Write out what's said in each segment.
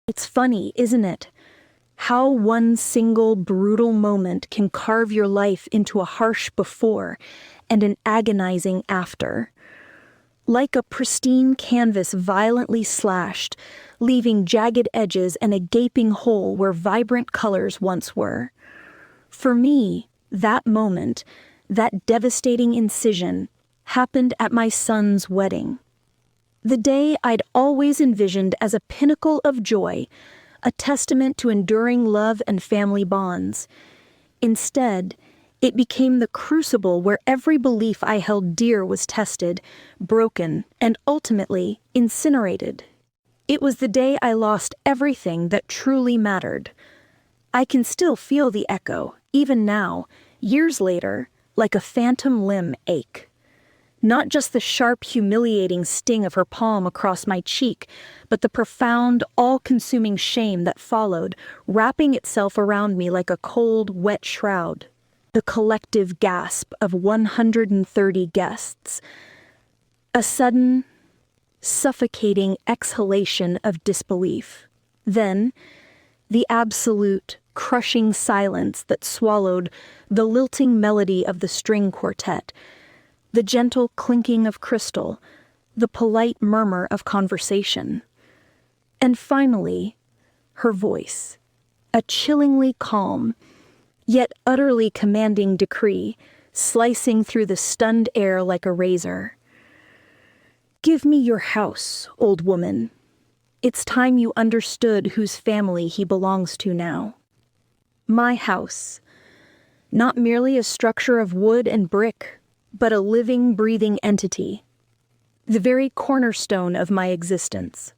It's funny, isn't it? How one single brutal moment can carve your life into a harsh before and an agonizing after. Like a pristine canvas violently slashed, leaving jagged edges and a gaping hole where vibrant colors once were. For me, that moment, that devastating incision, happened at my son's wedding. The day I'd always envisioned as a pinnacle of joy, a testament to enduring love and family bonds. Instead, it became the crucible where every belief I held dear was tested, broken, and ultimately incinerated. It was the day I lost everything that truly mattered. I can still feel the echo, even now, years later, like a phantom limb ache. Not just the sharp, humiliating sting of her palm across my cheek, but the profound, all-consuming shame that followed, wrapping itself around me like a cold, wet shroud. The collective gasp of 130 guests. A sudden, suffocating exhalation of disbelief. Then, the absolute, crushing silence that swallowed the lilting melody of the string quartet, the gentle clinking of crystal, the polite murmur of conversation. And finally, her voice, a chillingly calm, yet utterly commanding decree, slicing through the stunned air like a razor. "Give me your house, old woman. It's time you understood whose family he belongs to now. My house, not merely a structure of wood and brick, but a living, breathing entity. The very cornerstone of my existence.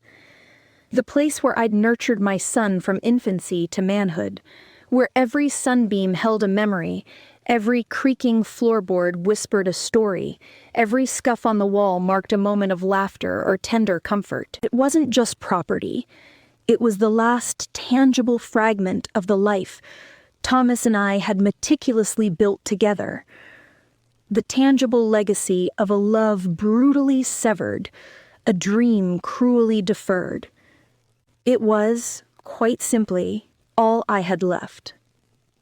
The place where I'd nurtured my son from infancy to manhood, where every sunbeam held a memory, every creaking floorboard whispered a story, every scuff on the wall marked a moment of laughter or tender comfort. It wasn't just property. It was the last tangible fragment of the life Thomas and I had meticulously built together. The tangible legacy of a love brutally severed, a dream cruelly deferred. It was, quite simply, all I had left.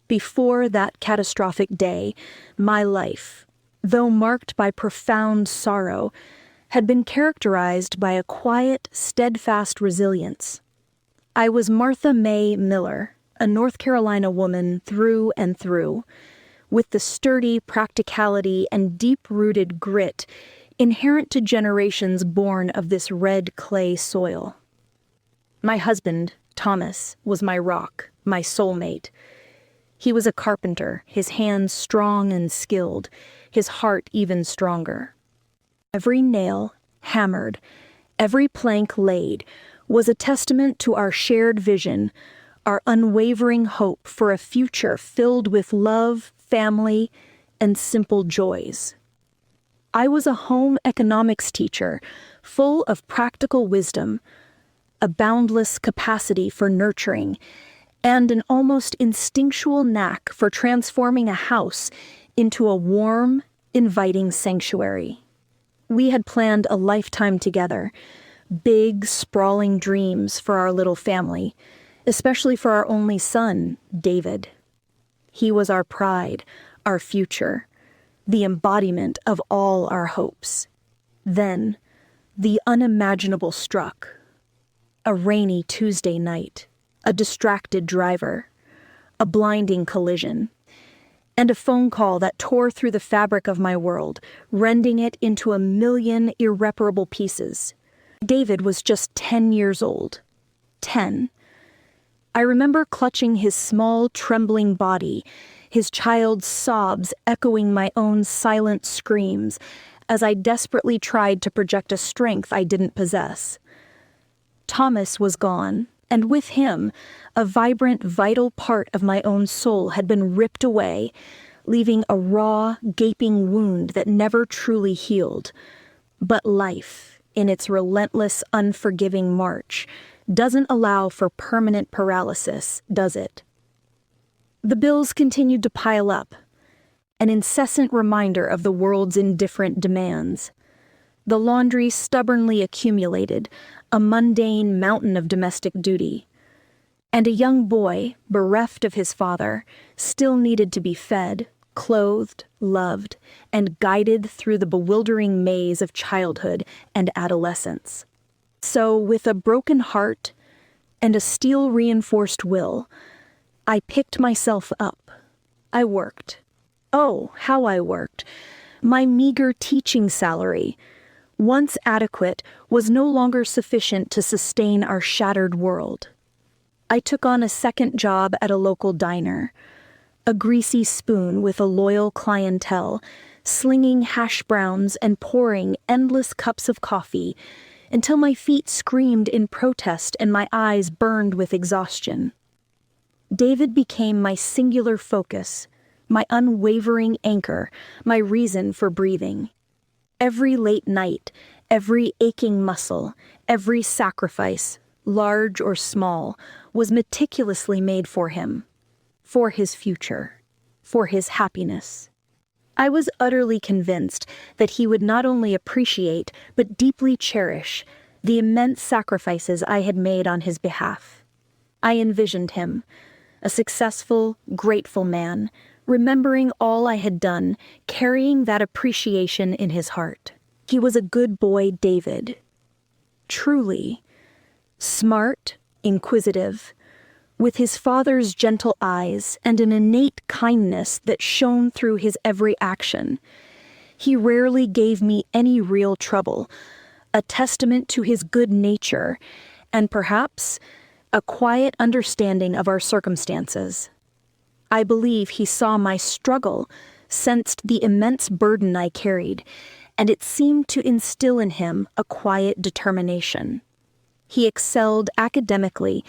Before that catastrophic day, my life, though marked by profound sorrow, had been characterized by a quiet, steadfast resilience. I was Martha May Miller, a North Carolina woman through and through, with the sturdy practicality and deep-rooted grit inherent to generations born of this red clay soil. My husband, Thomas, was my rock, my soulmate. He was a carpenter, his hands strong and skilled, his heart even stronger. Every nail hammered, every plank laid, was a testament to our shared vision, our unwavering hope for a future filled with love, family, and simple joys. I was a home economics teacher, full of practical wisdom, a boundless capacity for nurturing, and an almost instinctual knack for transforming a house into a warm, inviting sanctuary. We had planned a lifetime together, big, sprawling dreams for our little family, especially for our only son, David. He was our pride, our future, the embodiment of all our hopes. Then, the unimaginable struck. A rainy Tuesday night, a distracted driver, a blinding collision, and a phone call that tore through the fabric of my world, rending it into a million irreparable pieces. David was just 10 years old. 10. I remember clutching his small, trembling body, his child's sobs echoing my own silent screams as I desperately tried to project a strength I didn't possess. Thomas was gone, and with him, a vibrant, vital part of my own soul had been ripped away, leaving a raw, gaping wound that never truly healed. But life, in its relentless, unforgiving march, doesn't allow for permanent paralysis, does it? The bills continued to pile up, an incessant reminder of the world's indifferent demands. The laundry stubbornly accumulated, a mundane mountain of domestic duty. And a young boy, bereft of his father, still needed to be fed, clothed, loved, and guided through the bewildering maze of childhood and adolescence. So, with a broken heart and a steel-reinforced will, I picked myself up. I worked. Oh, how I worked. My meager teaching salary, once adequate, was no longer sufficient to sustain our shattered world. I took on a second job at a local diner, a greasy spoon with a loyal clientele, slinging hash browns and pouring endless cups of coffee until my feet screamed in protest and my eyes burned with exhaustion. David became my singular focus, my unwavering anchor, my reason for breathing. Every late night, every aching muscle, every sacrifice, large or small, was meticulously made for him, for his future, for his happiness. I was utterly convinced that he would not only appreciate, but deeply cherish, the immense sacrifices I had made on his behalf. I envisioned him, a successful, grateful man, remembering all I had done, carrying that appreciation in his heart. He was a good boy, David. Truly. Smart, inquisitive, with his father's gentle eyes and an innate kindness that shone through his every action. He rarely gave me any real trouble, a testament to his good nature, and perhaps a quiet understanding of our circumstances. I believe he saw my struggle, sensed the immense burden I carried, and it seemed to instill in him a quiet determination. He excelled academically,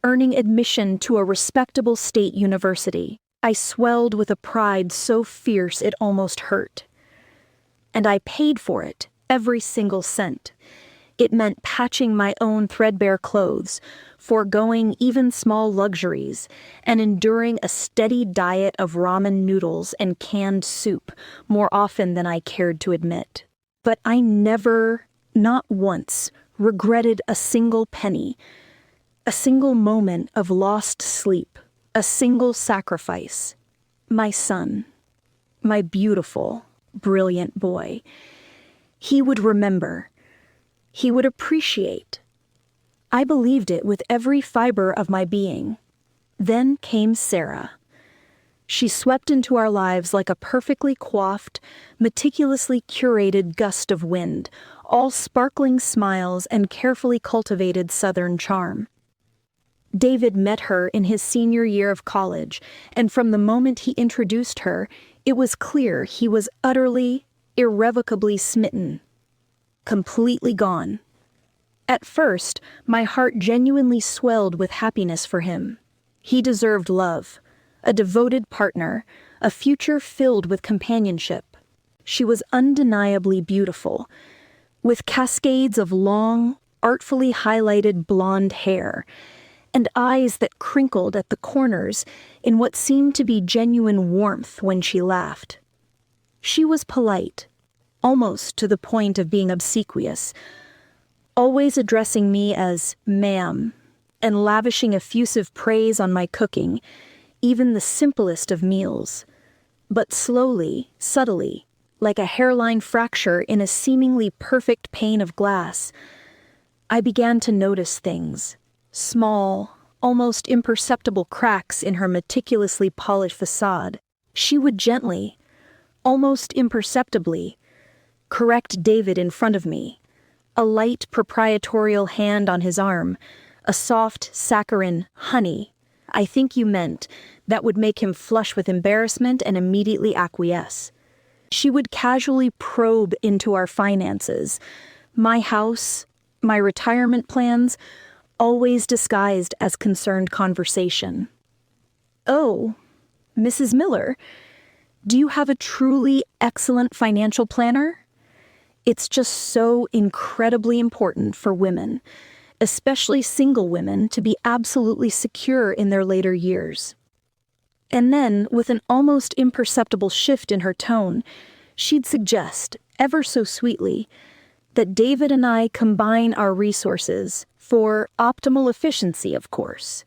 earning admission to a respectable state university. I swelled with a pride so fierce it almost hurt. And I paid for it, every single cent. It meant patching my own threadbare clothes, foregoing even small luxuries, and enduring a steady diet of ramen noodles and canned soup more often than I cared to admit. But I never, not once, regretted a single penny, a single moment of lost sleep, a single sacrifice. My son, my beautiful, brilliant boy, he would remember. He would appreciate. I believed it with every fiber of my being. Then came Sarah. She swept into our lives like a perfectly coiffed, meticulously curated gust of wind, all sparkling smiles and carefully cultivated Southern charm. David met her in his senior year of college, and from the moment he introduced her, it was clear he was utterly, irrevocably smitten. Completely gone. At first, my heart genuinely swelled with happiness for him. He deserved love, a devoted partner, a future filled with companionship. She was undeniably beautiful, with cascades of long, artfully highlighted blonde hair, and eyes that crinkled at the corners in what seemed to be genuine warmth when she laughed. She was polite, almost to the point of being obsequious, always addressing me as ma'am, and lavishing effusive praise on my cooking, even the simplest of meals. But slowly, subtly, like a hairline fracture in a seemingly perfect pane of glass, I began to notice things, small, almost imperceptible cracks in her meticulously polished facade. She would gently, almost imperceptibly, correct David in front of me, a light proprietorial hand on his arm, a soft, saccharine "honey, I think you meant," that would make him flush with embarrassment and immediately acquiesce. She would casually probe into our finances, my house, my retirement plans, always disguised as concerned conversation. "Oh, Mrs. Miller, do you have a truly excellent financial planner? It's just so incredibly important for women, especially single women, to be absolutely secure in their later years." And then, with an almost imperceptible shift in her tone, she'd suggest, ever so sweetly, that David and I combine our resources, for optimal efficiency, of course.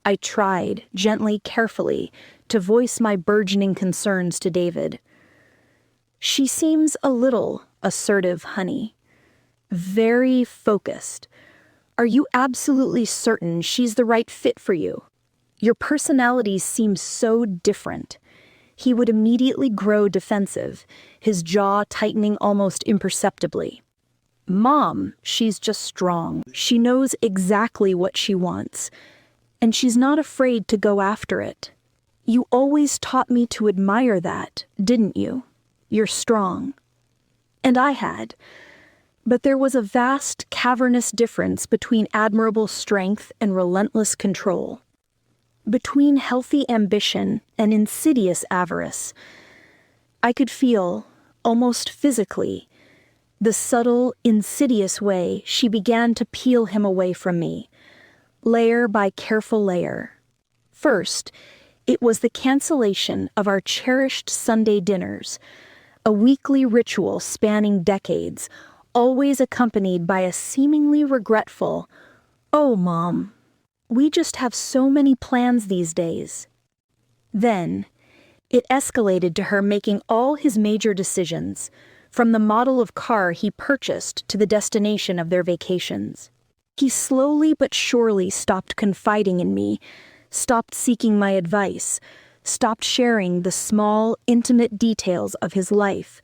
I tried, gently, carefully, to voice my burgeoning concerns to David. "She seems a little assertive, honey. Very focused. Are you absolutely certain she's the right fit for you? Your personalities seem so different." He would immediately grow defensive, his jaw tightening almost imperceptibly. "Mom, she's just strong. She knows exactly what she wants, and she's not afraid to go after it. You always taught me to admire that, didn't you? You're strong." And I had. But there was a vast, cavernous difference between admirable strength and relentless control. Between healthy ambition and insidious avarice. I could feel, almost physically, the subtle, insidious way she began to peel him away from me, layer by careful layer. First, it was the cancellation of our cherished Sunday dinners, a weekly ritual spanning decades, always accompanied by a seemingly regretful, "Oh, Mom, we just have so many plans these days." Then, it escalated to her making all his major decisions, from the model of car he purchased to the destination of their vacations. He slowly but surely stopped confiding in me, stopped seeking my advice, stopped sharing the small, intimate details of his life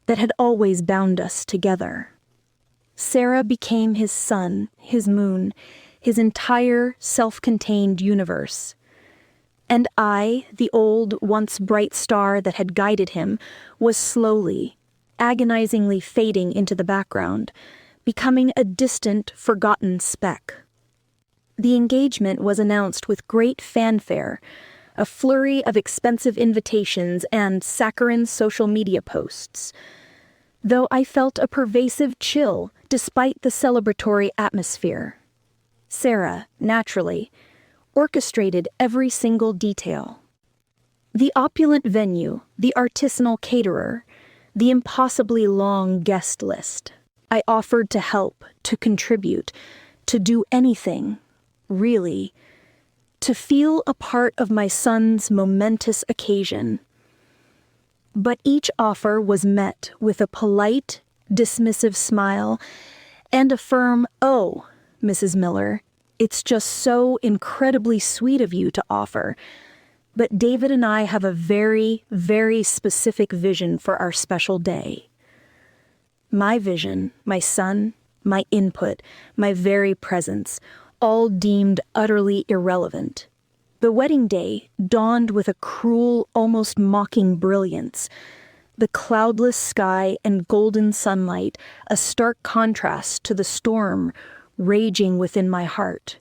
that had always bound us together. Sarah became his sun, his moon, his entire self-contained universe. And I, the old, once bright star that had guided him, was slowly, agonizingly fading into the background, becoming a distant, forgotten speck. The engagement was announced with great fanfare, a flurry of expensive invitations and saccharine social media posts. Though I felt a pervasive chill despite the celebratory atmosphere. Sarah, naturally, orchestrated every single detail. The opulent venue, the artisanal caterer, the impossibly long guest list. I offered to help, to contribute, to do anything, really, to feel a part of my son's momentous occasion. But each offer was met with a polite, dismissive smile and a firm, "Oh, Mrs. Miller, it's just so incredibly sweet of you to offer. But David and I have a very, very specific vision for our special day." My vision, my son, my input, my very presence, all deemed utterly irrelevant. The wedding day dawned with a cruel, almost mocking brilliance. The cloudless sky and golden sunlight, a stark contrast to the storm raging within my heart.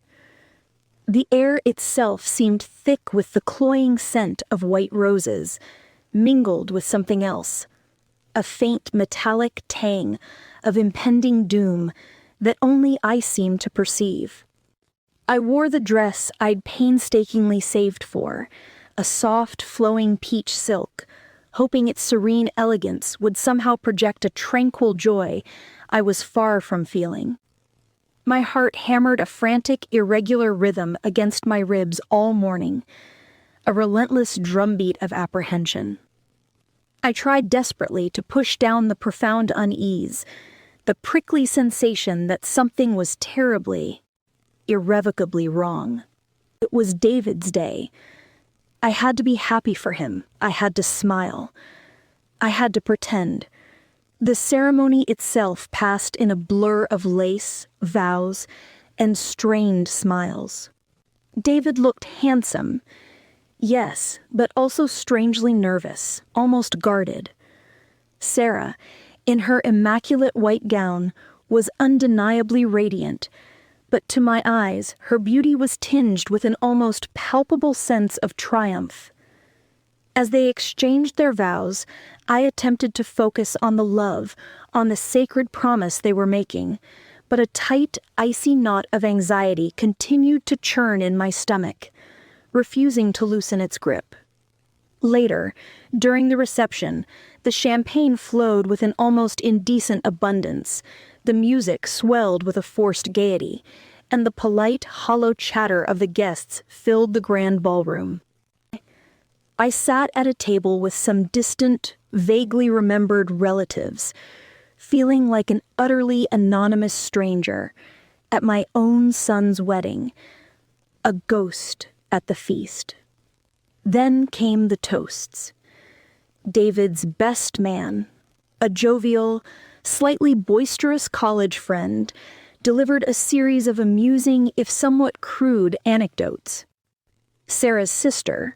The air itself seemed thick with the cloying scent of white roses, mingled with something else, a faint metallic tang of impending doom that only I seemed to perceive. I wore the dress I'd painstakingly saved for, a soft, flowing peach silk, hoping its serene elegance would somehow project a tranquil joy I was far from feeling. My heart hammered a frantic, irregular rhythm against my ribs all morning, a relentless drumbeat of apprehension. I tried desperately to push down the profound unease, the prickly sensation that something was terribly, irrevocably wrong. It was David's day. I had to be happy for him. I had to smile. I had to pretend. The ceremony itself passed in a blur of lace, vows, and strained smiles. David looked handsome, yes, but also strangely nervous, almost guarded. Sarah, in her immaculate white gown, was undeniably radiant, but to my eyes, her beauty was tinged with an almost palpable sense of triumph. As they exchanged their vows, I attempted to focus on the love, on the sacred promise they were making, but a tight, icy knot of anxiety continued to churn in my stomach, refusing to loosen its grip. Later, during the reception, the champagne flowed with an almost indecent abundance, the music swelled with a forced gaiety, and the polite, hollow chatter of the guests filled the grand ballroom. I sat at a table with some distant, vaguely remembered relatives, feeling like an utterly anonymous stranger at my own son's wedding, a ghost at the feast. Then came the toasts. David's best man, a jovial, slightly boisterous college friend, delivered a series of amusing, if somewhat crude, anecdotes. Sarah's sister,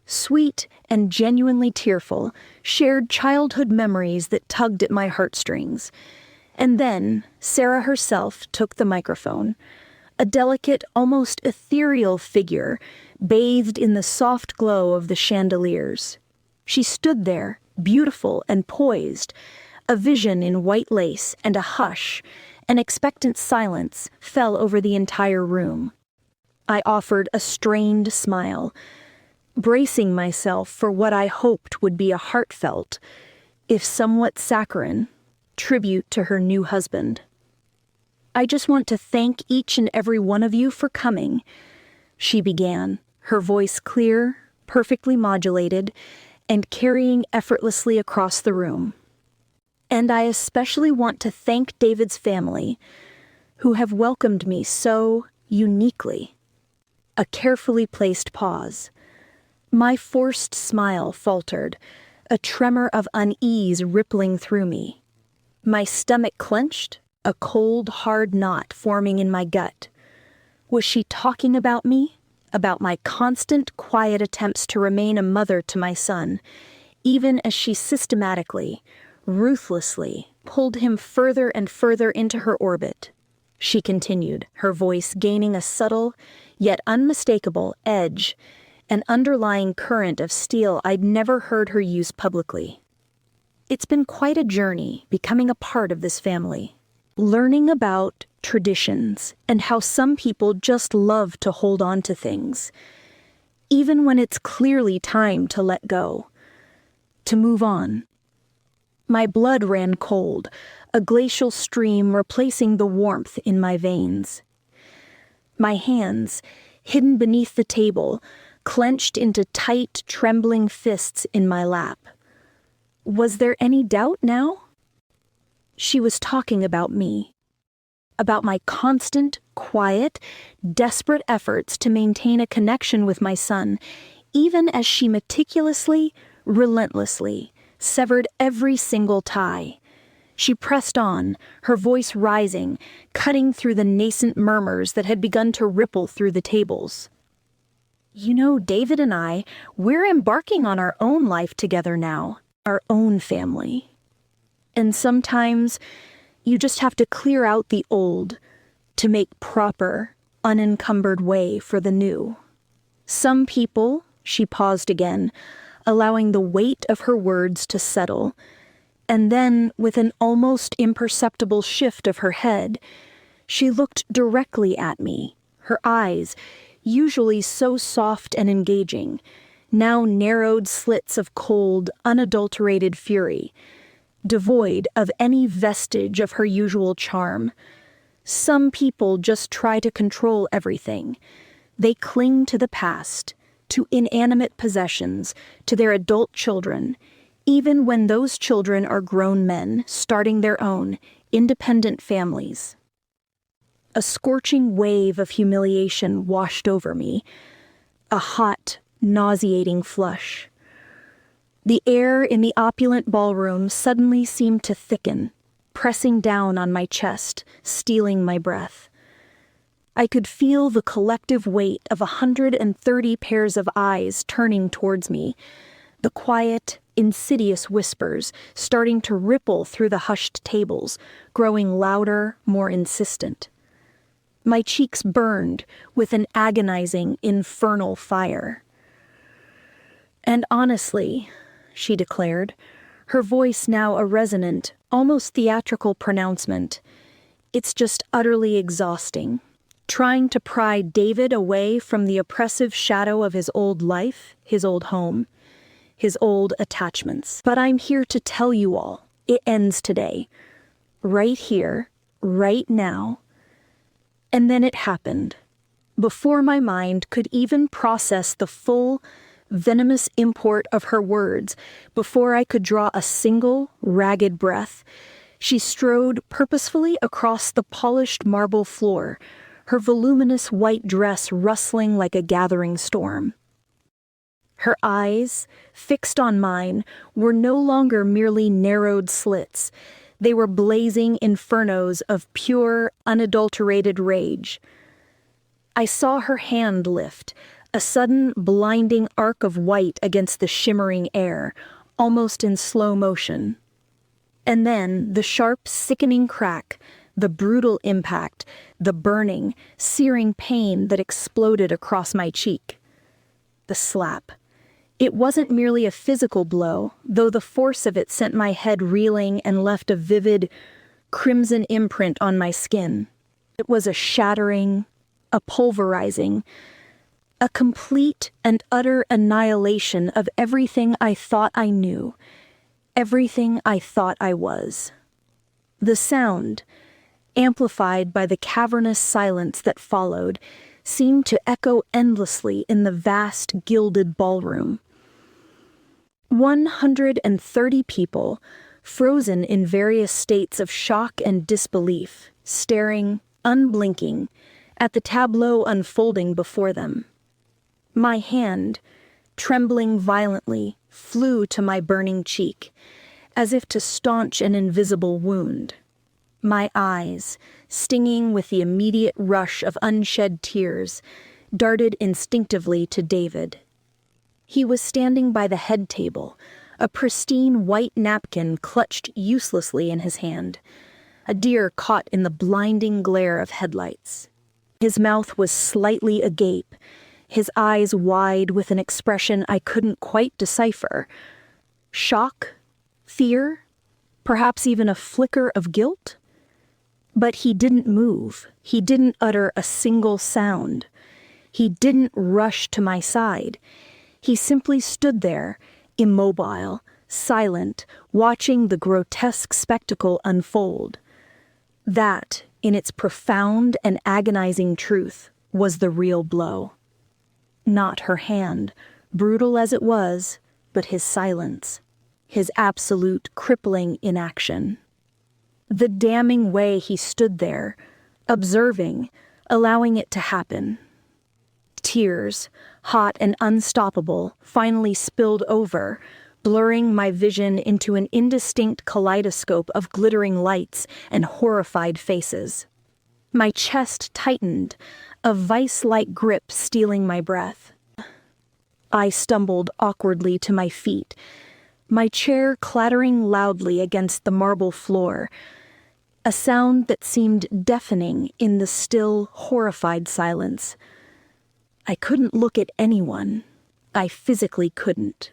sweet and genuinely tearful, shared childhood memories that tugged at my heartstrings. And then Sarah herself took the microphone, a delicate, almost ethereal figure bathed in the soft glow of the chandeliers. She stood there, beautiful and poised, a vision in white lace, and a hush, an expectant silence, fell over the entire room. I offered a strained smile, bracing myself for what I hoped would be a heartfelt, if somewhat saccharine, tribute to her new husband. "I just want to thank each and every one of you for coming," she began, her voice clear, perfectly modulated, and carrying effortlessly across the room. "And I especially want to thank David's family, who have welcomed me so uniquely." A carefully placed pause. My forced smile faltered, a tremor of unease rippling through me. My stomach clenched, a cold, hard knot forming in my gut. Was she talking about me? About my constant, quiet attempts to remain a mother to my son, even as she systematically, ruthlessly, pulled him further and further into her orbit? She continued, her voice gaining a subtle, yet unmistakable, edge, an underlying current of steel I'd never heard her use publicly. "It's been quite a journey becoming a part of this family, learning about traditions and how some people just love to hold on to things, even when it's clearly time to let go, to move on." My blood ran cold, a glacial stream replacing the warmth in my veins. My hands, hidden beneath the table, clenched into tight, trembling fists in my lap. Was there any doubt now? She was talking about me, about my constant, quiet, desperate efforts to maintain a connection with my son, even as she meticulously, relentlessly, severed every single tie. She pressed on, her voice rising, cutting through the nascent murmurs that had begun to ripple through the tables. "You know, David and we're embarking on our own life together now, our own family. And sometimes you just have to clear out the old to make proper, unencumbered way for the new. Some people," she paused again, allowing the weight of her words to settle, and then, with an almost imperceptible shift of her head, she looked directly at me, her eyes, usually so soft and engaging, now narrowed slits of cold, unadulterated fury, devoid of any vestige of her usual charm. "Some people just try to control everything. They cling to the past, to inanimate possessions, to their adult children, even when those children are grown men, starting their own, independent families." A scorching wave of humiliation washed over me, a hot, nauseating flush. The air in the opulent ballroom suddenly seemed to thicken, pressing down on my chest, stealing my breath. I could feel the collective weight of 130 pairs of eyes turning towards me, the quiet, insidious whispers starting to ripple through the hushed tables, growing louder, more insistent. My cheeks burned with an agonizing, infernal fire. "And honestly," she declared, her voice now a resonant, almost theatrical pronouncement, "it's just utterly exhausting. Trying to pry David away from the oppressive shadow of his old life, his old home, his old attachments. But I'm here to tell you all, it ends today. Right here, right now. And then it happened. Before my mind could even process the full, venomous import of her words, before I could draw a single, ragged breath, she strode purposefully across the polished marble floor, her voluminous white dress rustling like a gathering storm. Her eyes, fixed on mine, were no longer merely narrowed slits. They were blazing infernos of pure, unadulterated rage. I saw her hand lift, a sudden, blinding arc of white against the shimmering air, almost in slow motion. And then the sharp, sickening crack, the brutal impact, the burning, searing pain that exploded across my cheek. The slap. It wasn't merely a physical blow, though the force of it sent my head reeling and left a vivid, crimson imprint on my skin. It was a shattering, a pulverizing, a complete and utter annihilation of everything I thought I knew, everything I thought I was. The sound, amplified by the cavernous silence that followed, seemed to echo endlessly in the vast gilded ballroom. 130 people, frozen in various states of shock and disbelief, staring, unblinking, at the tableau unfolding before them. My hand, trembling violently, flew to my burning cheek, as if to staunch an invisible wound. My eyes, stinging with the immediate rush of unshed tears, darted instinctively to David. He was standing by the head table, a pristine white napkin clutched uselessly in his hand, a deer caught in the blinding glare of headlights. His mouth was slightly agape, his eyes wide with an expression I couldn't quite decipher. Shock? Fear? Perhaps even a flicker of guilt? But he didn't move. He didn't utter a single sound. He didn't rush to my side. He simply stood there, immobile, silent, watching the grotesque spectacle unfold. That, in its profound and agonizing truth, was the real blow. Not her hand, brutal as it was, but his silence, his absolute crippling inaction. The damning way he stood there, observing, allowing it to happen. Tears, hot and unstoppable, finally spilled over, blurring my vision into an indistinct kaleidoscope of glittering lights and horrified faces. My chest tightened, a vice-like grip stealing my breath. I stumbled awkwardly to my feet, my chair clattering loudly against the marble floor, a sound that seemed deafening in the still, horrified silence. I couldn't look at anyone. I physically couldn't.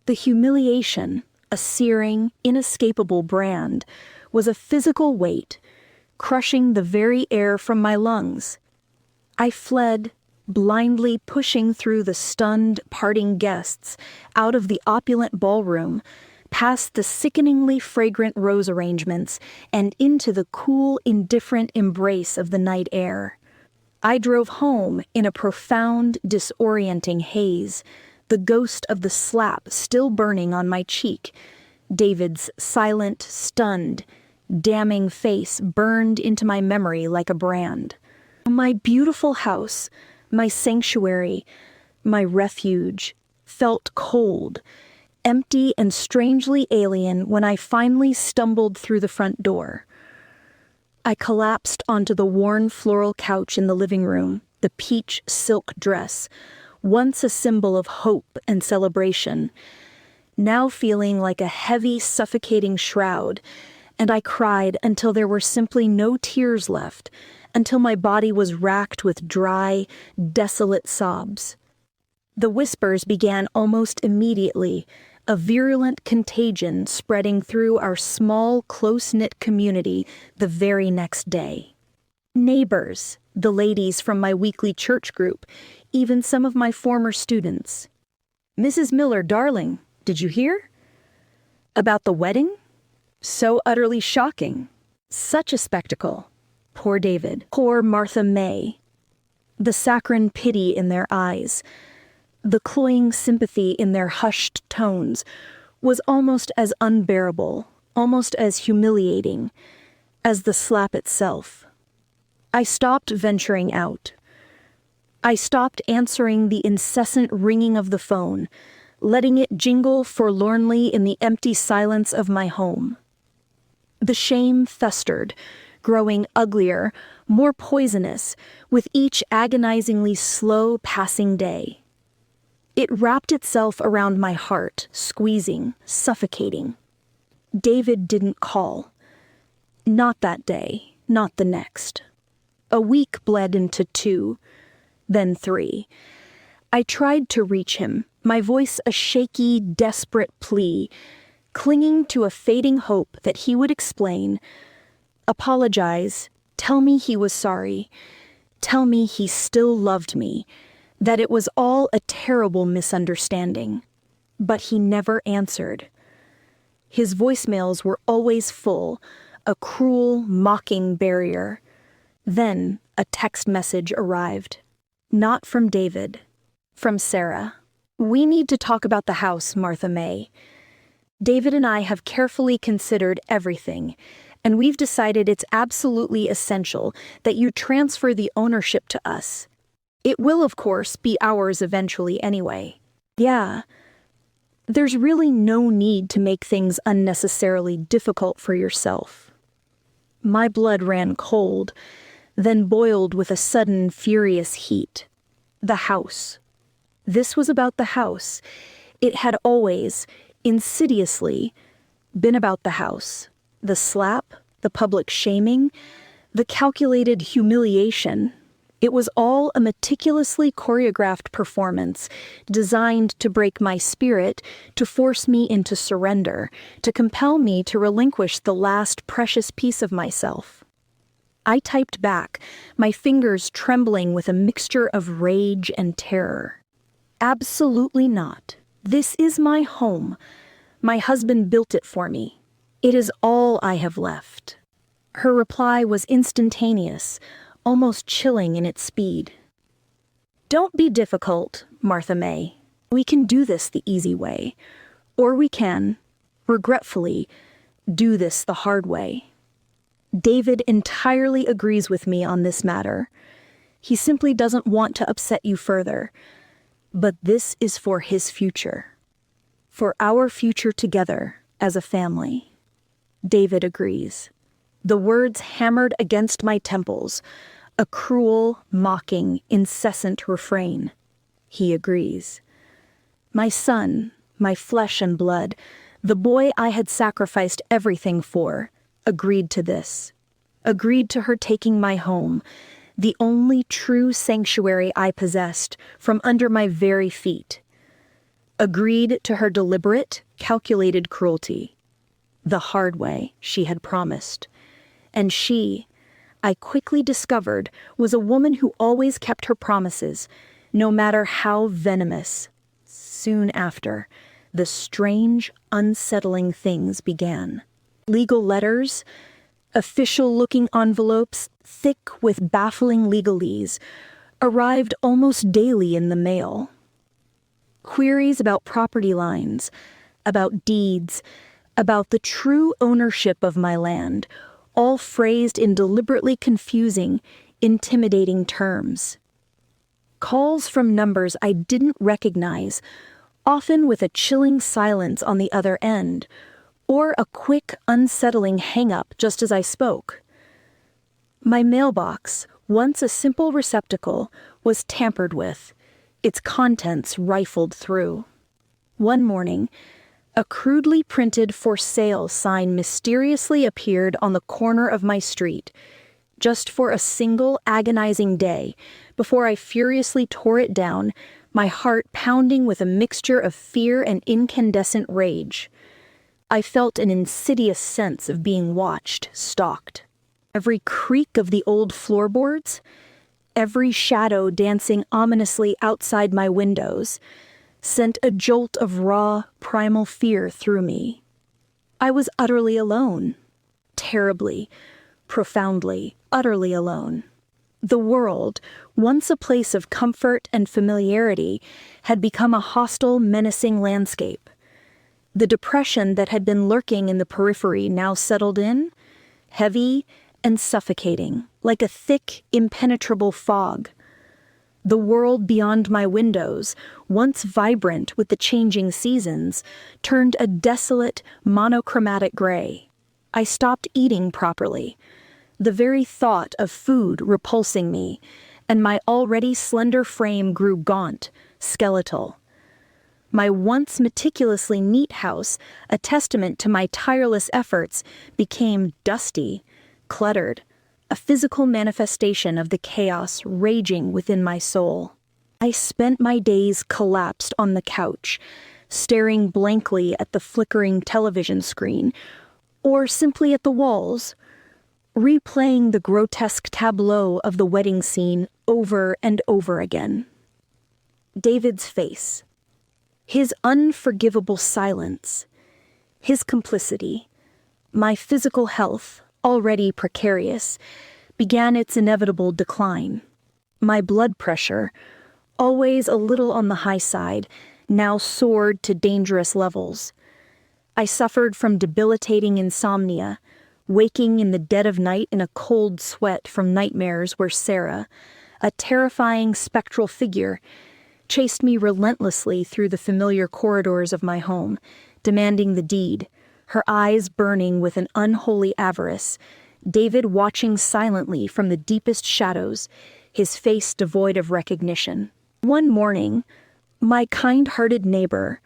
The humiliation, a searing, inescapable brand, was a physical weight, crushing the very air from my lungs. I fled, blindly pushing through the stunned, parting guests, out of the opulent ballroom, past the sickeningly fragrant rose arrangements, and into the cool, indifferent embrace of the night air. I drove home in a profound, disorienting haze, the ghost of the slap still burning on my cheek, David's silent, stunned, damning face burned into my memory like a brand. My beautiful house, my sanctuary, my refuge, felt cold, empty and strangely alien when I finally stumbled through the front door. I collapsed onto the worn floral couch in the living room, the peach silk dress, once a symbol of hope and celebration, now feeling like a heavy, suffocating shroud, and I cried until there were simply no tears left, until my body was racked with dry, desolate sobs. The whispers began almost immediately, a virulent contagion spreading through our small, close-knit community the very next day. Neighbors, the ladies from my weekly church group, even some of my former students. "Mrs. Miller, darling, did you hear? About the wedding? So utterly shocking. Such a spectacle. Poor David. Poor Martha May. The saccharine pity in their eyes, the cloying sympathy in their hushed tones, was almost as unbearable, almost as humiliating, as the slap itself. I stopped venturing out. I stopped answering the incessant ringing of the phone, letting it jingle forlornly in the empty silence of my home. The shame festered, growing uglier, more poisonous, with each agonizingly slow passing day. It wrapped itself around my heart, squeezing, suffocating. David didn't call. Not that day, not the next. A week bled into 2, then 3. I tried to reach him, my voice a shaky, desperate plea, clinging to a fading hope that he would explain, apologize, tell me he was sorry, tell me he still loved me, that it was all a terrible misunderstanding. But he never answered. His voicemails were always full, a cruel, mocking barrier. Then a text message arrived. Not from David, from Sarah. "We need to talk about the house, Martha May. David and I have carefully considered everything, and we've decided it's absolutely essential that you transfer the ownership to us. It will, of course, be ours eventually anyway." Yeah, there's really no need to make things unnecessarily difficult for yourself. My blood ran cold, then boiled with a sudden, furious heat. The house. This was about the house. It had always, insidiously, been about the house. The slap, the public shaming, the calculated humiliation. It was all a meticulously choreographed performance, designed to break my spirit, to force me into surrender, to compel me to relinquish the last precious piece of myself. I typed back, my fingers trembling with a mixture of rage and terror. Absolutely not. This is my home. My husband built it for me. It is all I have left. Her reply was instantaneous, almost chilling in its speed. "Don't be difficult, Martha May. We can do this the easy way. Or we can, regretfully, do this the hard way. David entirely agrees with me on this matter. He simply doesn't want to upset you further. But this is for his future. For our future together as a family." David agrees. The words hammered against my temples, a cruel, mocking, incessant refrain. He agrees. My son, my flesh and blood, the boy I had sacrificed everything for, agreed to this. Agreed to her taking my home, the only true sanctuary I possessed, from under my very feet. Agreed to her deliberate, calculated cruelty. The hard way she had promised. And she, I quickly discovered, was a woman who always kept her promises, no matter how venomous. Soon after, the strange, unsettling things began. Legal letters, official-looking envelopes, thick with baffling legalese, arrived almost daily in the mail. Queries about property lines, about deeds, about the true ownership of my land, all phrased in deliberately confusing, intimidating terms. Calls from numbers I didn't recognize, often with a chilling silence on the other end, or a quick, unsettling hang-up just as I spoke. My mailbox, once a simple receptacle, was tampered with, its contents rifled through. One morning, a crudely printed "for sale" sign mysteriously appeared on the corner of my street, just for a single agonizing day, before I furiously tore it down, my heart pounding with a mixture of fear and incandescent rage. I felt an insidious sense of being watched, stalked. Every creak of the old floorboards, every shadow dancing ominously outside my windows, sent a jolt of raw, primal fear through me. I was utterly alone, terribly, profoundly, utterly alone. The world, once a place of comfort and familiarity, had become a hostile, menacing landscape. The depression that had been lurking in the periphery now settled in, heavy and suffocating, like a thick, impenetrable fog. The world beyond my windows, once vibrant with the changing seasons, turned a desolate, monochromatic gray. I stopped eating properly, the very thought of food repulsing me, and my already slender frame grew gaunt, skeletal. My once meticulously neat house, a testament to my tireless efforts, became dusty, cluttered, a physical manifestation of the chaos raging within my soul. I spent my days collapsed on the couch, staring blankly at the flickering television screen, or simply at the walls, replaying the grotesque tableau of the wedding scene over and over again. David's face, his unforgivable silence, his complicity, my physical health, already precarious, began its inevitable decline. My blood pressure, always a little on the high side, now soared to dangerous levels. I suffered from debilitating insomnia, waking in the dead of night in a cold sweat from nightmares where Sarah, a terrifying spectral figure, chased me relentlessly through the familiar corridors of my home, demanding the deed, her eyes burning with an unholy avarice, David watching silently from the deepest shadows, his face devoid of recognition. One morning, my kind-hearted neighbor,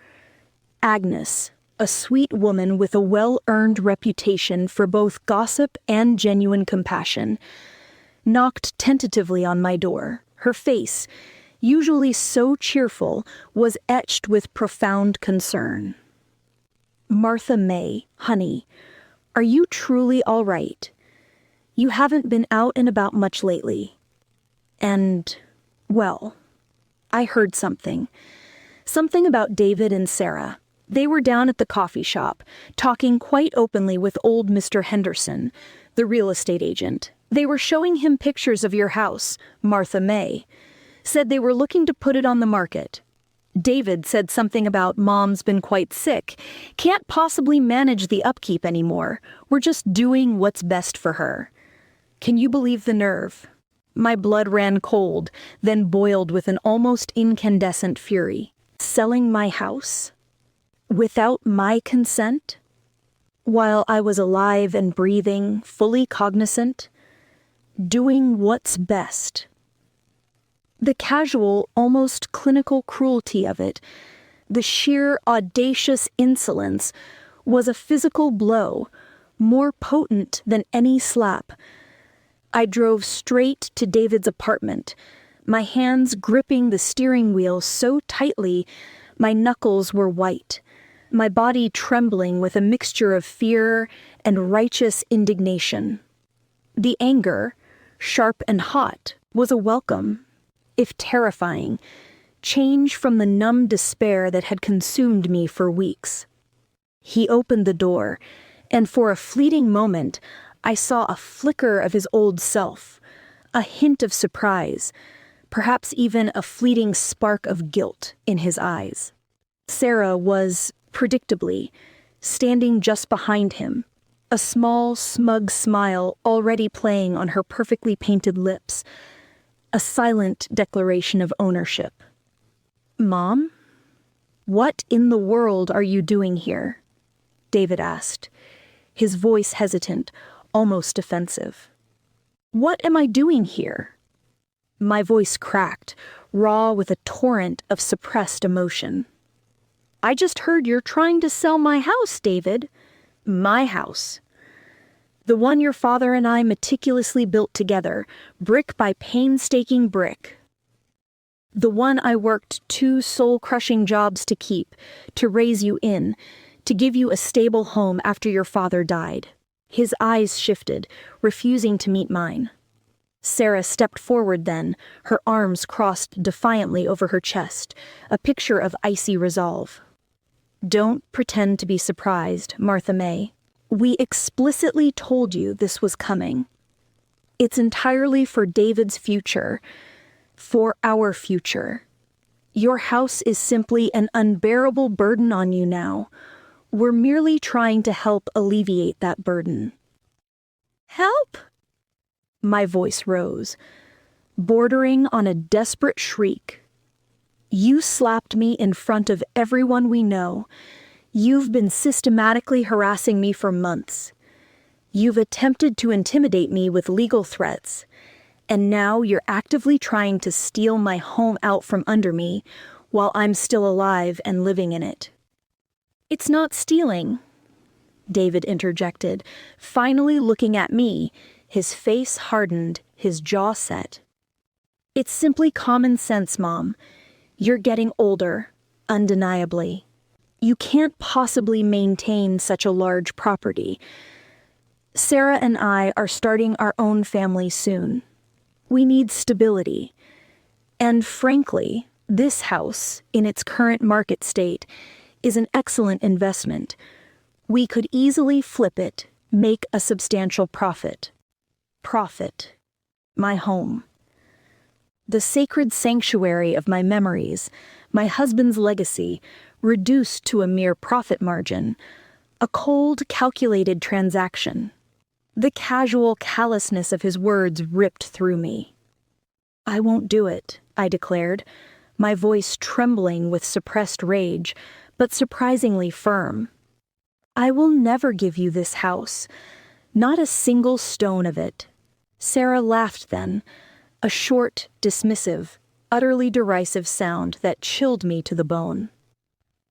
Agnes, a sweet woman with a well-earned reputation for both gossip and genuine compassion, knocked tentatively on my door. Her face, usually so cheerful, was etched with profound concern. "Martha May, honey, are you truly all right? You haven't been out and about much lately. And, well, I heard something. Something about David and Sarah. They were down at the coffee shop, talking quite openly with old Mr. Henderson, the real estate agent. They were showing him pictures of your house, Martha May. Said they were looking to put it on the market. David said something about Mom's been quite sick, can't possibly manage the upkeep anymore. We're just doing what's best for her. Can you believe the nerve? My blood ran cold, then boiled with an almost incandescent fury. Selling my house? Without my consent? While I was alive and breathing, fully cognizant? Doing what's best? The casual, almost clinical cruelty of it, the sheer audacious insolence, was a physical blow, more potent than any slap. I drove straight to David's apartment, my hands gripping the steering wheel so tightly my knuckles were white, my body trembling with a mixture of fear and righteous indignation. The anger, sharp and hot, was a welcome, if terrifying, change from the numb despair that had consumed me for weeks. He opened the door, and for a fleeting moment, I saw a flicker of his old self, a hint of surprise, perhaps even a fleeting spark of guilt in his eyes. Sarah was, predictably, standing just behind him, a small, smug smile already playing on her perfectly painted lips, a silent declaration of ownership. "Mom? What in the world are you doing here?" David asked, his voice hesitant, almost defensive. "What am I doing here?" My voice cracked, raw with a torrent of suppressed emotion. "I just heard you're trying to sell my house, David. My house. The one your father and I meticulously built together, brick by painstaking brick. The one I worked 2 soul-crushing jobs to keep, to raise you in, to give you a stable home after your father died." His eyes shifted, refusing to meet mine. Sarah stepped forward then, her arms crossed defiantly over her chest, a picture of icy resolve. "Don't pretend to be surprised, Martha May. We explicitly told you this was coming. It's entirely for David's future, for our future. Your house is simply an unbearable burden on you now. We're merely trying to help alleviate that burden." "Help?" My voice rose, bordering on a desperate shriek. "You slapped me in front of everyone we know. You've been systematically harassing me for months. You've attempted to intimidate me with legal threats. And now you're actively trying to steal my home out from under me while I'm still alive and living in it." "It's not stealing," David interjected, finally looking at me, his face hardened, his jaw set. "It's simply common sense, Mom. You're getting older, undeniably. You can't possibly maintain such a large property. Sarah and I are starting our own family soon. We need stability. And frankly, this house, in its current market state, is an excellent investment. We could easily flip it, make a substantial profit. Profit. My home. The sacred sanctuary of my memories, my husband's legacy, reduced to a mere profit margin. A cold, calculated transaction. The casual callousness of his words ripped through me. "I won't do it," I declared, my voice trembling with suppressed rage, but surprisingly firm. "I will never give you this house, not a single stone of it." Sarah laughed then, a short, dismissive, utterly derisive sound that chilled me to the bone.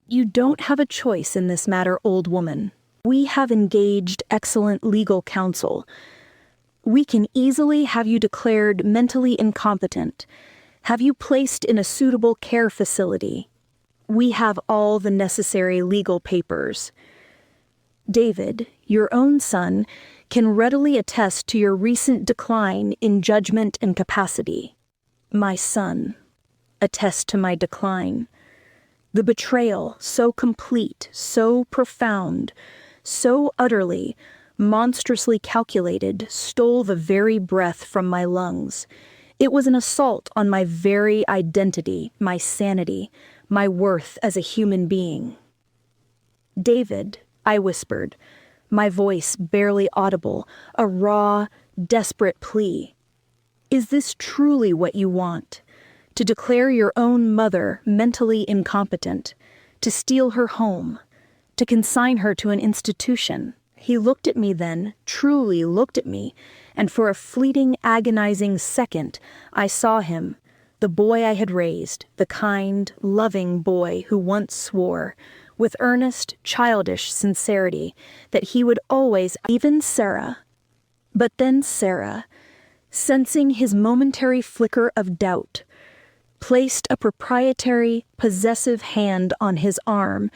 "You don't have a choice in this matter, old woman. We have engaged excellent legal counsel. We can easily have you declared mentally incompetent, have you placed in a suitable care facility. We have all the necessary legal papers. David, your own son, can readily attest to your recent decline in judgment and capacity. My son, attest to my decline. The betrayal, so complete, so profound, so utterly, monstrously calculated, stole the very breath from my lungs. It was an assault on my very identity, my sanity, my worth as a human being." "David," I whispered, my voice barely audible, a raw, desperate plea. "Is this truly what you want? To declare your own mother mentally incompetent, to steal her home, to consign her to an institution?" He looked at me then, truly looked at me, and for a fleeting, agonizing second, I saw him, the boy I had raised, the kind, loving boy who once swore, with earnest, childish sincerity, that he would always, even Sarah. But then Sarah, sensing his momentary flicker of doubt, placed a proprietary, possessive hand on his arm,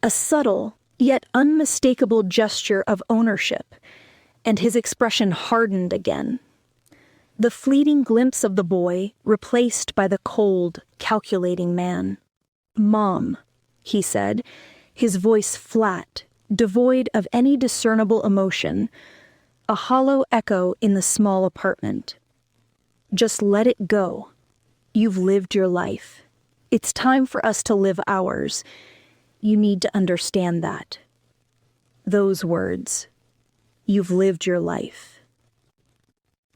a subtle, yet unmistakable gesture of ownership, and his expression hardened again. The fleeting glimpse of the boy replaced by the cold, calculating man. "Mom," he said, his voice flat, devoid of any discernible emotion, a hollow echo in the small apartment. "Just let it go. You've lived your life. It's time for us to live ours. You need to understand that." Those words. You've lived your life.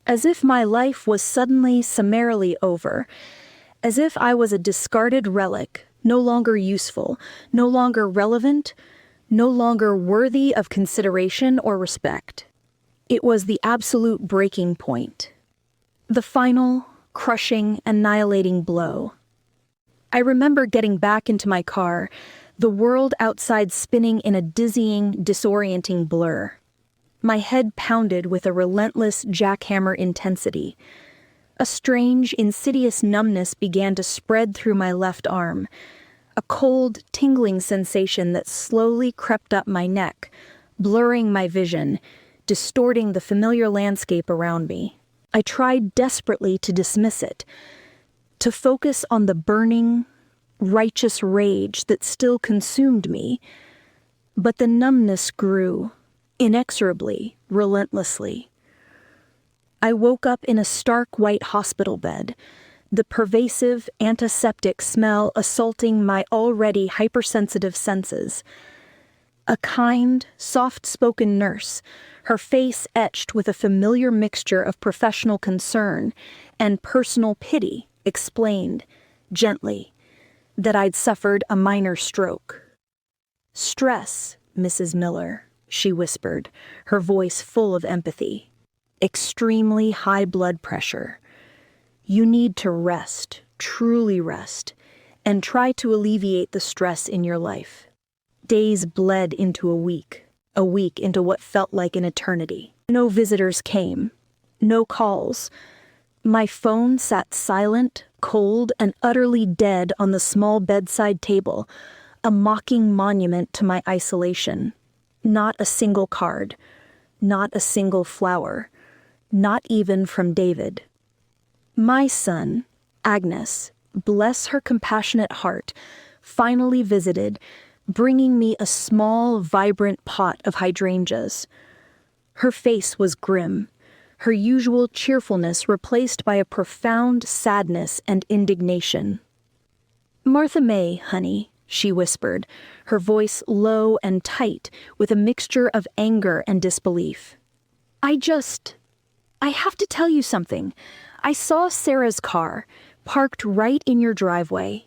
As if my life was suddenly summarily over, as if I was a discarded relic, no longer useful, no longer relevant, no longer worthy of consideration or respect. It was the absolute breaking point. The final, crushing, annihilating blow. I remember getting back into my car, the world outside spinning in a dizzying, disorienting blur. My head pounded with a relentless jackhammer intensity. A strange, insidious numbness began to spread through my left arm, a cold, tingling sensation that slowly crept up my neck, blurring my vision, distorting the familiar landscape around me. I tried desperately to dismiss it, to focus on the burning, righteous rage that still consumed me, but the numbness grew, inexorably, relentlessly. I woke up in a stark white hospital bed, the pervasive antiseptic smell assaulting my already hypersensitive senses. A kind, soft-spoken nurse, her face etched with a familiar mixture of professional concern and personal pity, explained, gently, that I'd suffered a minor stroke. "Stress, Mrs. Miller," she whispered, her voice full of empathy. "Extremely high blood pressure. You need to rest, truly rest, and try to alleviate the stress in your life." Days bled into a week into what felt like an eternity. No visitors came, no calls. My phone sat silent, cold, and utterly dead on the small bedside table, a mocking monument to my isolation. Not a single card, not a single flower, not even from David. My son, Agnes, bless her compassionate heart, finally visited, bringing me a small, vibrant pot of hydrangeas. Her face was grim, her usual cheerfulness replaced by a profound sadness and indignation. "Martha May, honey," she whispered, her voice low and tight with a mixture of anger and disbelief. I have to tell you something. I saw Sarah's car, parked right in your driveway,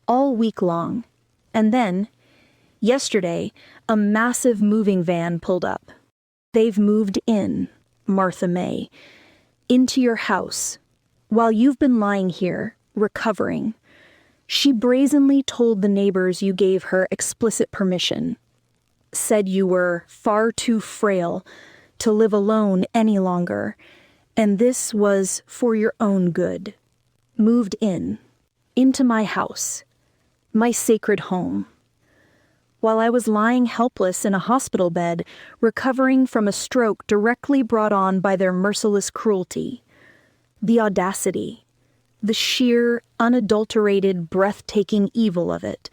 all week long. And then, yesterday, a massive moving van pulled up. They've moved in, Martha May, into your house, while you've been lying here, recovering. She brazenly told the neighbors you gave her explicit permission, said you were far too frail to live alone any longer, and this was for your own good. Moved into my house, my sacred home. While I was lying helpless in a hospital bed, recovering from a stroke directly brought on by their merciless cruelty. The audacity, the sheer, unadulterated, breathtaking evil of it.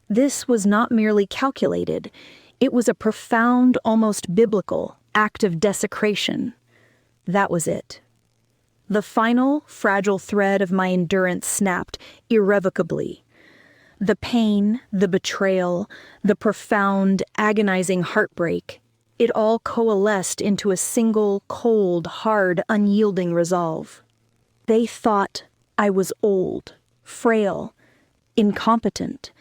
This was not merely calculated, it was a profound, almost biblical, act of desecration. That was it. The final, fragile thread of my endurance snapped irrevocably. The pain, the betrayal, the profound, agonizing heartbreak, it all coalesced into a single, cold, hard, unyielding resolve. They thought I was old, frail, incompetent.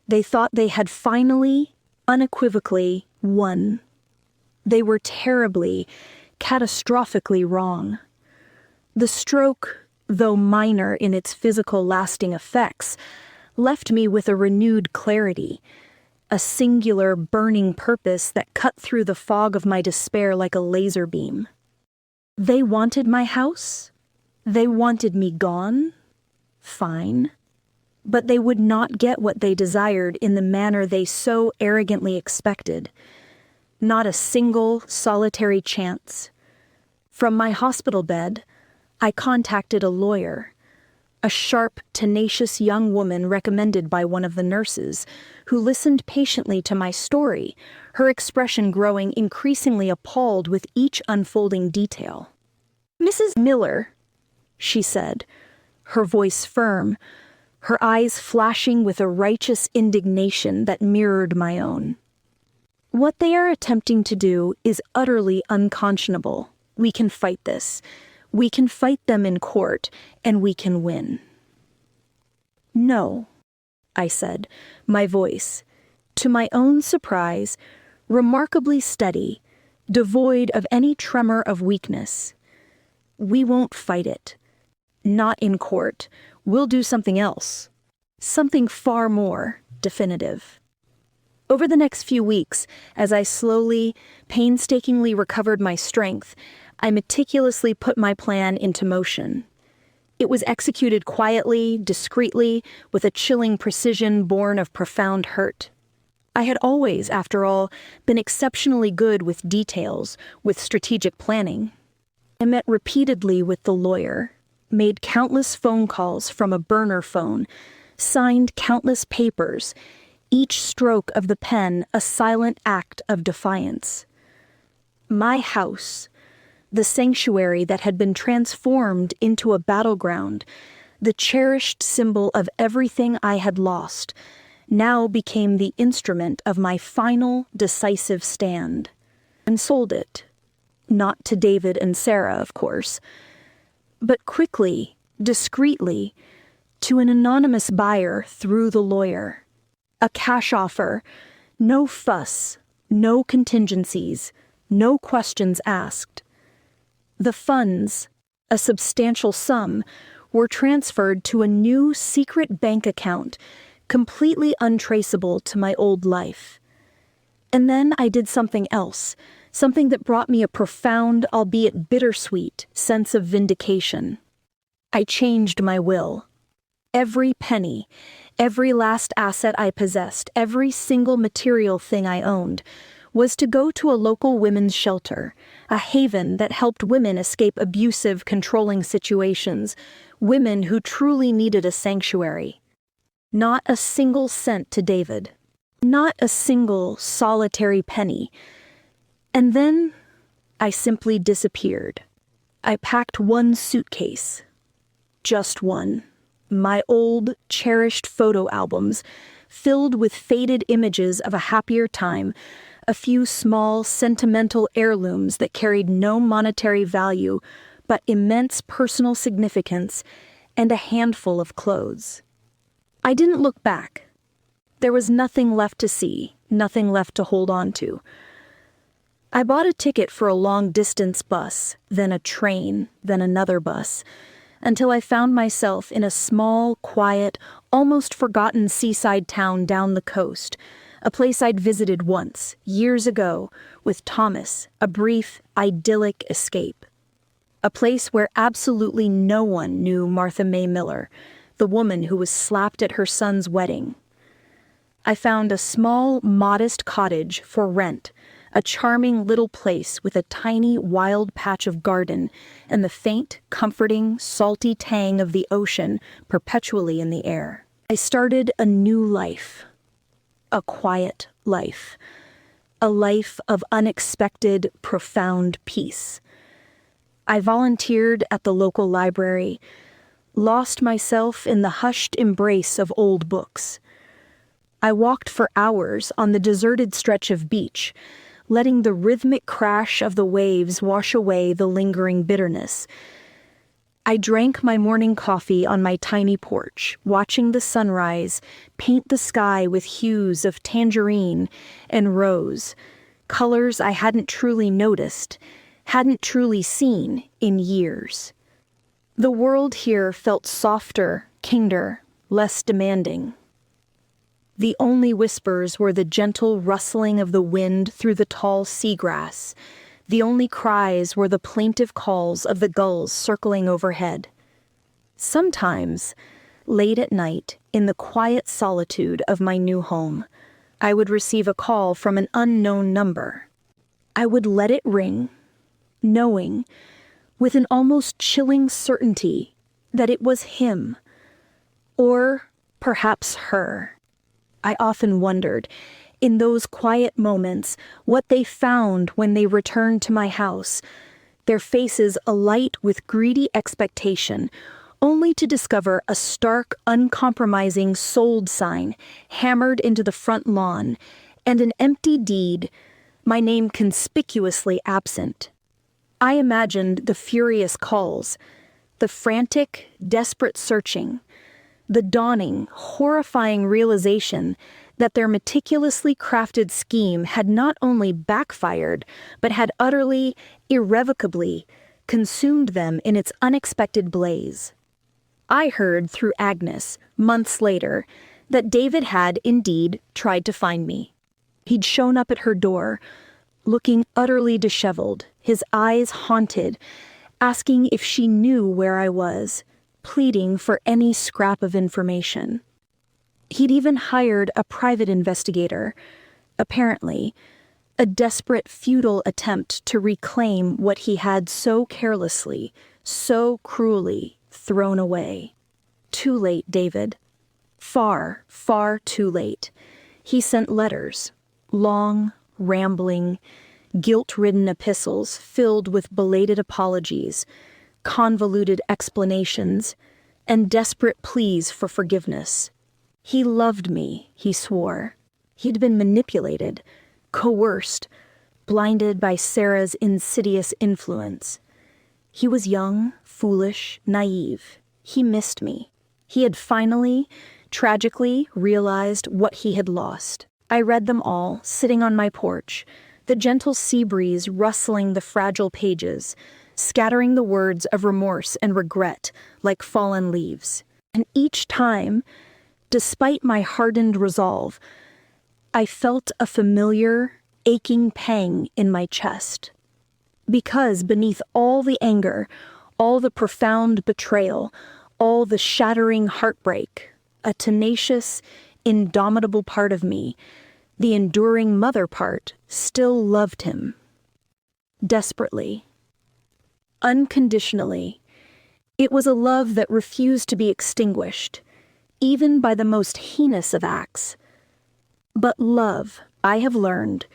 They thought they had finally, unequivocally, won. They were terribly, catastrophically wrong. The stroke, though minor in its physical lasting effects, left me with a renewed clarity, a singular burning purpose that cut through the fog of my despair like a laser beam. They wanted my house? They wanted me gone? Fine. But they would not get what they desired in the manner they so arrogantly expected. Not a single, solitary chance. From my hospital bed, I contacted a lawyer, a sharp, tenacious young woman recommended by one of the nurses, who listened patiently to my story, her expression growing increasingly appalled with each unfolding detail. "Mrs. Miller," she said, her voice firm, her eyes flashing with a righteous indignation that mirrored my own. "What they are attempting to do is utterly unconscionable. We can fight this. We can fight them in court, and we can win." "No," I said, my voice, to my own surprise, remarkably steady, devoid of any tremor of weakness. "We won't fight it. Not in court. We'll do something else. Something far more definitive." Over the next few weeks, as I slowly, painstakingly recovered my strength, I meticulously put my plan into motion. It was executed quietly, discreetly, with a chilling precision born of profound hurt. I had always, after all, been exceptionally good with details, with strategic planning. I met repeatedly with the lawyer, made countless phone calls from a burner phone, signed countless papers, each stroke of the pen a silent act of defiance. My house, the sanctuary that had been transformed into a battleground, the cherished symbol of everything I had lost, now became the instrument of my final decisive stand. And sold it. Not to David and Sarah, of course, but quickly, discreetly, to an anonymous buyer through the lawyer. A cash offer, no fuss, no contingencies, no questions asked. The funds, a substantial sum, were transferred to a new secret bank account, completely untraceable to my old life. And then I did something else, something that brought me a profound, albeit bittersweet, sense of vindication. I changed my will. Every penny, every last asset I possessed, every single material thing I owned, was to go to a local women's shelter, a haven that helped women escape abusive, controlling situations, women who truly needed a sanctuary. Not a single cent to David. Not a single solitary penny. And then I simply disappeared. I packed one suitcase. Just one. My old, cherished photo albums, filled with faded images of a happier time, a few small, sentimental heirlooms that carried no monetary value, but immense personal significance, and a handful of clothes. I didn't look back. There was nothing left to see, nothing left to hold on to. I bought a ticket for a long-distance bus, then a train, then another bus, until I found myself in a small, quiet, almost forgotten seaside town down the coast, a place I'd visited once, years ago, with Thomas, a brief, idyllic escape. A place where absolutely no one knew Martha May Miller, the woman who was slapped at her son's wedding. I found a small, modest cottage for rent, a charming little place with a tiny, wild patch of garden and the faint, comforting, salty tang of the ocean perpetually in the air. I started a new life. A quiet life. A life of unexpected, profound peace. I volunteered at the local library, lost myself in the hushed embrace of old books. I walked for hours on the deserted stretch of beach, letting the rhythmic crash of the waves wash away the lingering bitterness. I drank my morning coffee on my tiny porch, watching the sunrise paint the sky with hues of tangerine and rose, colors I hadn't truly noticed, hadn't truly seen in years. The world here felt softer, kinder, less demanding. The only whispers were the gentle rustling of the wind through the tall seagrass. The only cries were the plaintive calls of the gulls circling overhead. Sometimes, late at night, in the quiet solitude of my new home, I would receive a call from an unknown number. I would let it ring, knowing, with an almost chilling certainty, that it was him, or perhaps her. I often wondered, in those quiet moments, what they found when they returned to my house, their faces alight with greedy expectation, only to discover a stark, uncompromising sold sign hammered into the front lawn, and an empty deed, my name conspicuously absent. I imagined the furious calls, the frantic, desperate searching, the dawning, horrifying realization that their meticulously crafted scheme had not only backfired, but had utterly, irrevocably consumed them in its unexpected blaze. I heard through Agnes, months later, that David had indeed tried to find me. He'd shown up at her door, looking utterly disheveled, his eyes haunted, asking if she knew where I was, pleading for any scrap of information. He'd even hired a private investigator, apparently, a desperate, futile attempt to reclaim what he had so carelessly, so cruelly thrown away. Too late, David. Far, far too late. He sent letters, long, rambling, guilt-ridden epistles filled with belated apologies, convoluted explanations, and desperate pleas for forgiveness. He loved me, he swore. He'd been manipulated, coerced, blinded by Sarah's insidious influence. He was young, foolish, naive. He missed me. He had finally, tragically, realized what he had lost. I read them all, sitting on my porch, the gentle sea breeze rustling the fragile pages, scattering the words of remorse and regret like fallen leaves. And each time, despite my hardened resolve, I felt a familiar, aching pang in my chest. Because beneath all the anger, all the profound betrayal, all the shattering heartbreak, a tenacious, indomitable part of me, the enduring mother part, still loved him. Desperately. Unconditionally. It was a love that refused to be extinguished, even by the most heinous of acts. But love, I have learned,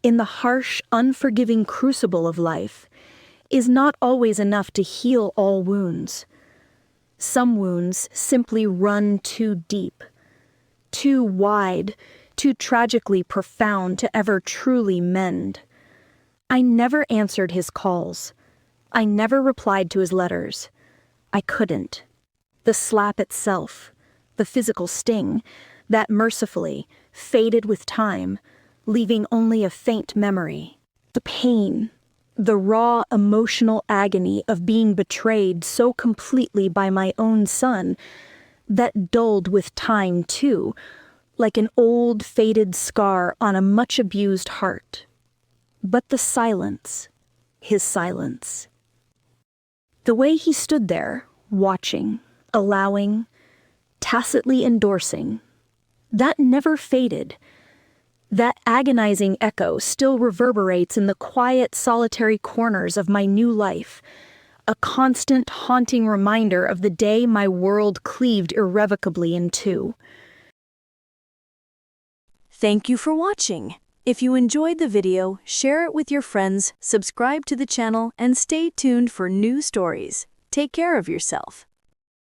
in the harsh, unforgiving crucible of life, is not always enough to heal all wounds. Some wounds simply run too deep, too wide, too tragically profound to ever truly mend. I never answered his calls. I never replied to his letters. I couldn't. The slap itself, the physical sting, that mercifully faded with time, leaving only a faint memory. The pain, the raw emotional agony of being betrayed so completely by my own son, that dulled with time too, like an old faded scar on a much abused heart. But the silence, his silence. The way he stood there, watching, allowing, tacitly endorsing, that never faded. That agonizing echo still reverberates in the quiet, solitary corners of my new life, a constant, haunting reminder of the day my world cleaved irrevocably in two. Thank you for watching. If you enjoyed the video, share it with your friends, subscribe to the channel, and stay tuned for new stories. Take care of yourself.